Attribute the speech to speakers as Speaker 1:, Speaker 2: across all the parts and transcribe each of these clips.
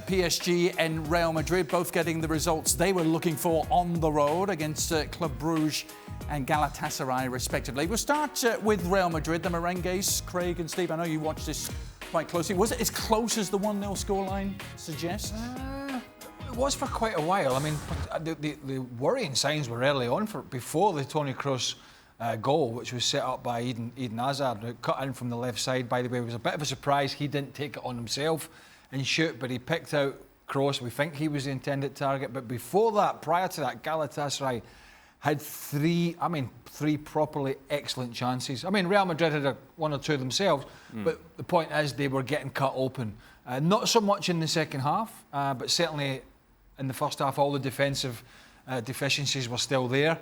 Speaker 1: PSG and Real Madrid both getting the results they were looking for on the road against Club Brugge and Galatasaray, respectively. We'll start with Real Madrid, the Merengues. Craig and Steve, I know you watched this quite closely. Was it as close as the 1-0 scoreline suggests?
Speaker 2: It was for quite a while. I mean, the worrying signs were early on before the Toni Kroos goal, which was set up by Eden Hazard, who cut in from the left side. By the way, it was a bit of a surprise. He didn't take it on himself and shoot, but he picked out Kroos. We think he was the intended target. But before that, prior to that, Galatasaray had three properly excellent chances. I mean, Real Madrid had one or two themselves, but the point is they were getting cut open. Not so much in the second half, but certainly in the first half, all the defensive deficiencies were still there.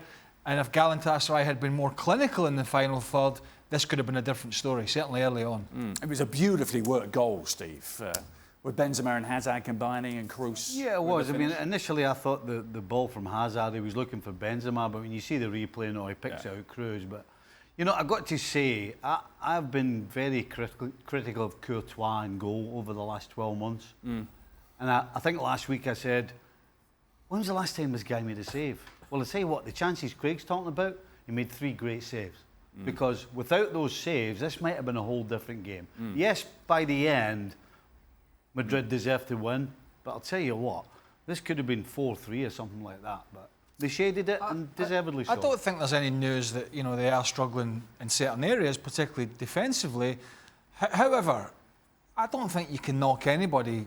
Speaker 2: And if Galatasaray had been more clinical in the final third, this could have been a different story, certainly early on.
Speaker 1: It was a beautifully worked goal, Steve, with Benzema and Hazard combining and Kroos.
Speaker 3: Yeah, it was. I mean, initially I thought the ball from Hazard, he was looking for Benzema, but when you see the replay, no, he picks out Kroos. But, you know, I've got to say, I've been very critical of Courtois in goal over the last 12 months. And I think last week I said, when was the last time this guy made a save? Well, I'll tell you what, the chances Craig's talking about, he made 3 great saves. Because without those saves, this might have been a whole different game. Yes, by the end, Madrid deserved to win, but I'll tell you what, this could have been 4-3 or something like that. But they shaded it and deservedly so.
Speaker 2: I don't think there's any news that, you know, they are struggling in certain areas, particularly defensively. However, I don't think you can knock anybody,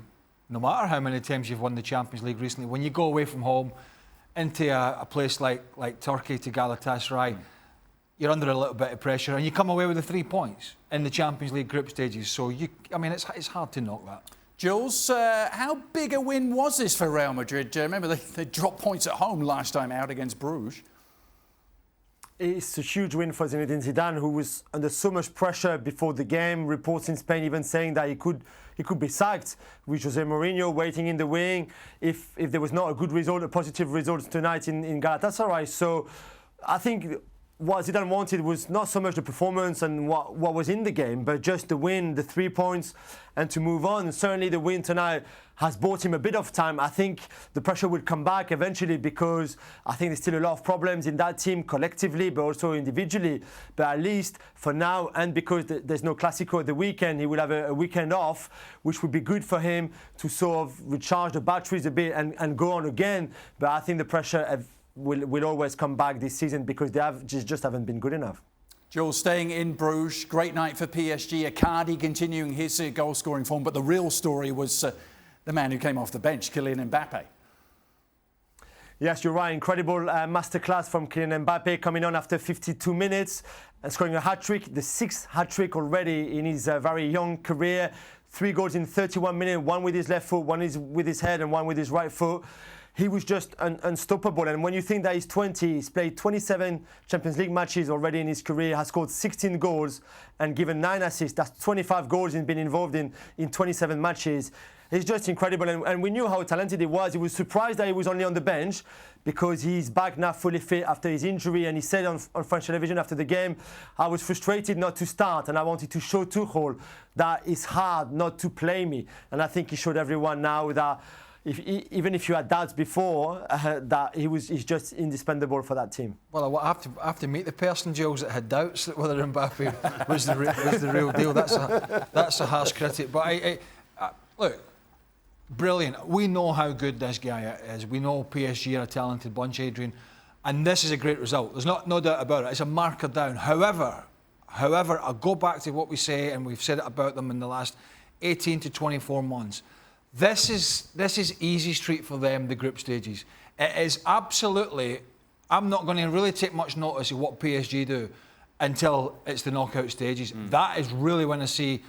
Speaker 2: no matter how many times you've won the Champions League recently. When you go away from home into a place like Turkey to Galatasaray, you're under a little bit of pressure and you come away with the 3 points in the Champions League group stages. So, it's hard to knock that.
Speaker 1: Jules, how big a win was this for Real Madrid? Remember, they dropped points at home last time out against Bruges.
Speaker 4: It's a huge win for Zinedine Zidane, who was under so much pressure before the game. Reports in Spain even saying that he could be sacked, with Jose Mourinho waiting in the wing if there was not a good result, a positive result tonight in Galatasaray. So I think what Zidane wanted was not so much the performance and what was in the game, but just the win, the 3 points, and to move on. Certainly the win tonight has bought him a bit of time. I think the pressure will come back eventually, because I think there's still a lot of problems in that team collectively, but also individually. But at least for now, and because there's no Clásico at the weekend, he will have a weekend off, which would be good for him to sort of recharge the batteries a bit and go on again. But I think the pressure will always come back this season, because they just haven't been good enough.
Speaker 1: Jules, staying in Bruges, great night for PSG. Icardi continuing his goal-scoring form, but the real story was the man who came off the bench, Kylian Mbappé.
Speaker 4: Yes, you're right. Incredible masterclass from Kylian Mbappé, coming on after 52 minutes and scoring a hat-trick, the 6th hat-trick already in his very young career. 3 goals in 31 minutes, one with his left foot, one with his head, and one with his right foot. He was just unstoppable. And when you think that he's 20, he's played 27 Champions League matches already in his career, has scored 16 goals and given 9 assists. That's 25 goals he's been involved in 27 matches. He's just incredible. And we knew how talented he was. He was surprised that he was only on the bench, because he's back now fully fit after his injury. And he said on French television after the game, I was frustrated not to start, and I wanted to show Tuchel that it's hard not to play me. And I think he showed everyone now that even if you had doubts before, that he's just indispensable for that team.
Speaker 2: Well, I have to meet the person, Jules, that had doubts whether Mbappé was the real deal. That's a harsh critic. But look, brilliant. We know how good this guy is. We know PSG are a talented bunch, Adrian, and this is a great result. There's no doubt about it. It's a marker down. However, I'll go back to what we say, and we've said it about them in the last 18 to 24 months. This is easy street for them, the group stages. It is absolutely. I'm not going to really take much notice of what PSG do until it's the knockout stages. That is really when I see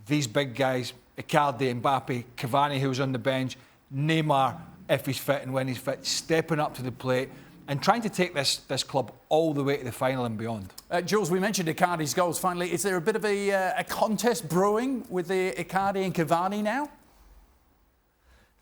Speaker 2: these big guys, Icardi, Mbappé, Cavani, who's on the bench, Neymar, if he's fit and when he's fit, stepping up to the plate and trying to take this club all the way to the final and beyond.
Speaker 1: Jules, we mentioned Icardi's goals. Finally, is there a bit of a contest brewing with the Icardi and Cavani now?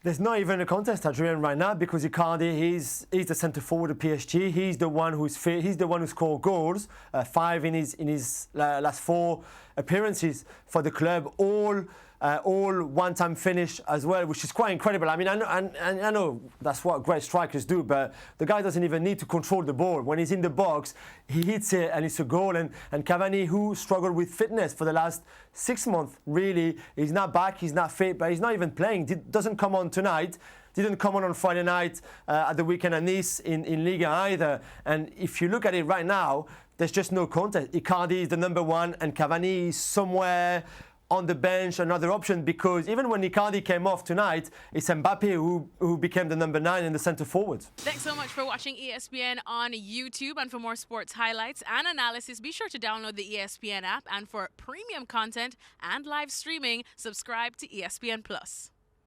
Speaker 4: There's not even a contest, Adrian, right now, because Icardi, he's the centre forward of PSG. He's the one who's fit. He's the one who scored goals, 5 in his last 4 appearances for the club. All all one-time finish as well, which is quite incredible. I mean, I know that's what great strikers do, but the guy doesn't even need to control the ball. When he's in the box, he hits it and it's a goal. And Cavani, who struggled with fitness for the last 6 months, really, he's not back, he's not fit, but he's not even playing. Doesn't come on tonight. Didn't come on Friday night at the weekend at Nice in Liga either. And if you look at it right now, there's just no contest. Icardi is the number one and Cavani is somewhere on the bench, another option, because even when Icardi came off tonight, it's Mbappé who became the number 9 in the centre forward.
Speaker 5: Thanks so much for watching ESPN on YouTube. And for more sports highlights and analysis, be sure to download the ESPN app. And for premium content and live streaming, subscribe to ESPN Plus.